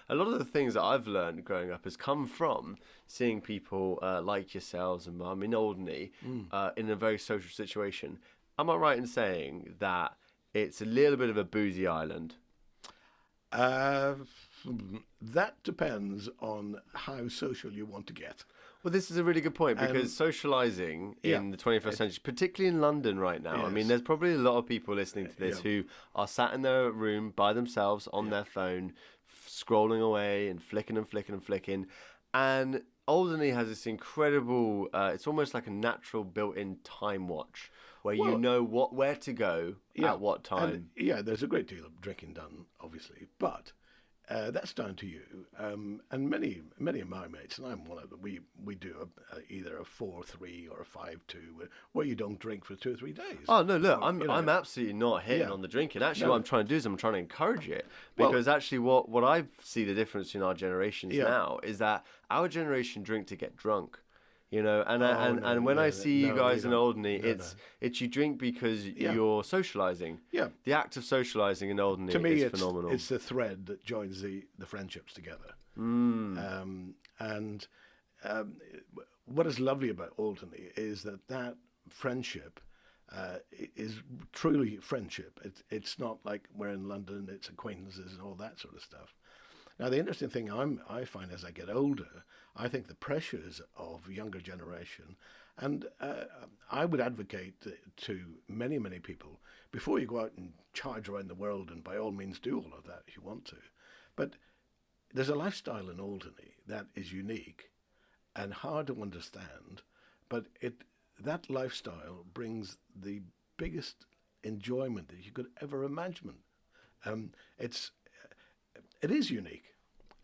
a lot of the things that I've learned growing up has come from seeing people like yourselves and Mum in Alderney in a very social situation. Am I right in saying that it's a little bit of a boozy island? Uh, that depends on how social you want to get. Well, this is a really good point because And socializing yeah, in the 21st it, century, particularly in London right now, I mean, yes, there's probably a lot of people listening to this yeah. who are sat in their room by themselves on Yeah. their phone, scrolling away and flicking and flicking and flicking. And Alderney has this incredible, it's almost like a natural built in time watch where you Well, know where to go yeah, at what and time. yeah, there's a great deal of drinking done, obviously, but that's down to you. And many of my mates, and I'm one of them, we do either a 4-3 or a 5-2, where you don't drink for 2 or 3 days, Oh no, look, or I'm absolutely not hitting yeah, on the drinking. Actually, no, what no. I'm trying to do is I'm trying to encourage it Well, because actually, what I see the difference in our generations yeah. now is that our generation drink to get drunk, and Oh no, and when I yeah, see you no, we guys in don't. Alderney, No, no. it's you drink because Yeah, you're socializing. yeah. The act of socializing in To Alderney me, is it's phenomenal. the thread that joins the friendships together. Mm, And um, what is lovely about Alderney is that friendship is truly friendship. It's not like we're in London, it's acquaintances and all that sort of stuff. Now, the interesting thing I find as I get older, I think the pressures of younger generation, and I would advocate to many people before you go out and charge around the world, and by all means do all of that if you want to. But there's a lifestyle in Alderney that is unique and hard to understand, but that lifestyle brings the biggest enjoyment that you could ever imagine. It's it is unique.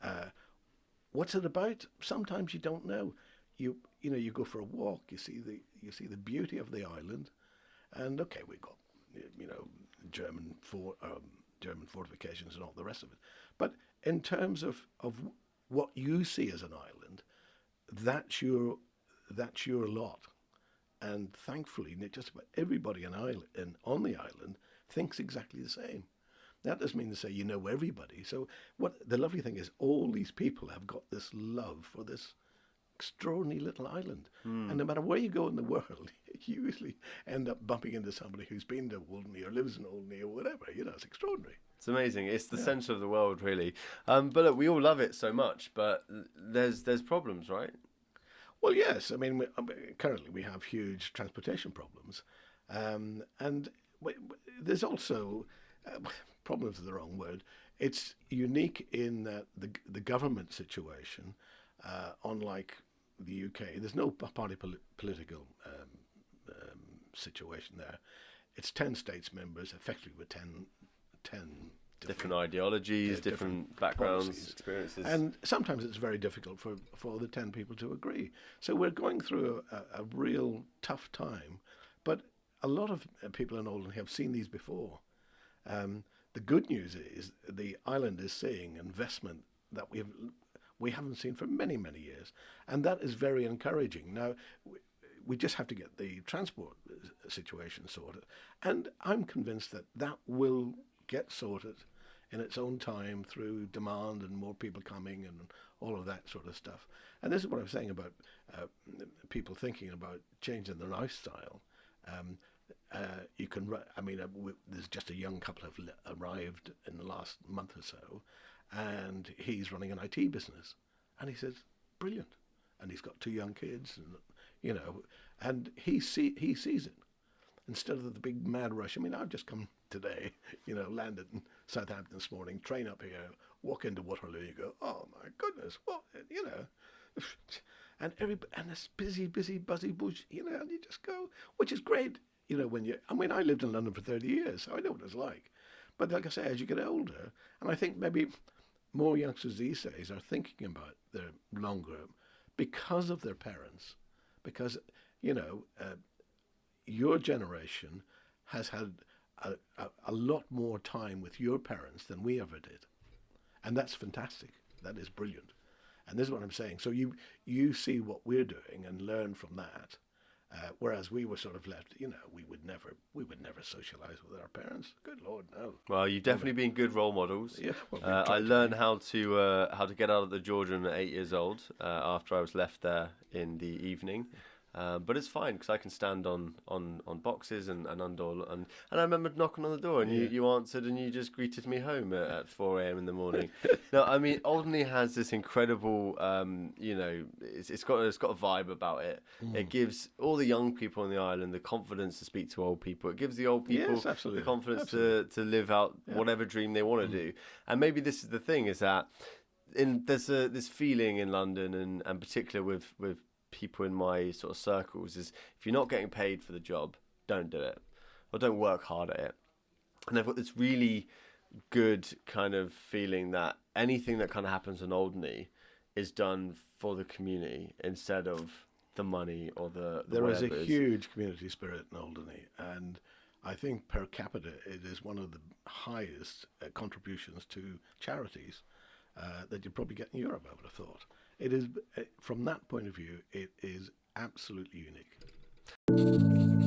Uh, what's it about? Sometimes you don't know. You go for a walk. You see the beauty of the island, and okay, we've got you know German for German fortifications and all the rest of it. But in terms of what you see as an island, that's your that's your lot. And thankfully, just about everybody on the island thinks exactly the same. That doesn't mean to say you know everybody. So what the lovely thing is, all these people have got this love for this extraordinary little island. And mm. no matter where you go in the world, you usually end up bumping into somebody who's been to Alderney or lives in Alderney or whatever. It's extraordinary. It's amazing. It's the Yeah. center of the world, really. But look, we all love it so much, but there's problems, right? Well, yes. I mean, currently we have huge transportation problems, and there's also problems are the wrong word. It's unique in that the government situation, unlike the UK, there's no party political situation there. It's 10 states members, effectively with 10 Different different ideologies, different different backgrounds, policies. experiences. And sometimes it's very difficult for the 10 people to agree. So we're going through a real tough time. But a lot of people in Oldham have seen these before. The good news is the island is seeing investment that we haven't seen for many years, and that is very encouraging. Now, we just have to get the transport situation sorted, and I'm convinced that that will get sorted in its own time through demand and more people coming and all of that sort of stuff. And this is what I'm saying about uh, people thinking about changing their lifestyle. Um, you can, I mean, there's just a young couple have arrived in the last month or so, and he's running an IT business, and he says, brilliant, and he's got two young kids, and you know, and he sees it instead of the big mad rush. I mean, I've just come today, landed in Southampton this morning, train up here, walk into Waterloo, you go, oh my goodness, what, and it's busy, buzzy bush, and you just go, which is great, I mean, I lived in London for 30 years, so I know what it's like. But like I say, as you get older, and I think maybe more youngsters these days are thinking about their longer because of their parents, because, you know, uh, your generation has had a lot more time with your parents than we ever did. And that's fantastic. That is brilliant. And this is what I'm saying. So you see what we're doing and learn from that. Whereas we were sort of left, we would never socialise with our parents. Good Lord, no. Well, you've definitely been good role models. Yeah, well, we've I tried to learned be. how to get out of the Georgian at 8 years old after I was left there in the evening. But it's fine because I can stand on boxes and under and I remember knocking on the door and Yeah. you answered and you just greeted me home at 4 a.m. in the morning. No, I mean Alderney has this incredible it's got a vibe about it. It gives all the young people on the island the confidence to speak to old people. It gives the old people Yes, absolutely. the confidence Absolutely. to live out whatever dream they want to do. And maybe this is the thing is that there's this feeling in London and particularly with people in my sort of circles is if you're not getting paid for the job, don't do it or don't work hard at it. And I've got this really good kind of feeling that anything that kind of happens in Alderney is done for the community instead of the money or the There is a whatever it is. huge community spirit in Alderney, and I think per capita it is one of the highest contributions to charities that you'd probably get in Europe, I would have thought. It is, from that point of view, it is absolutely unique.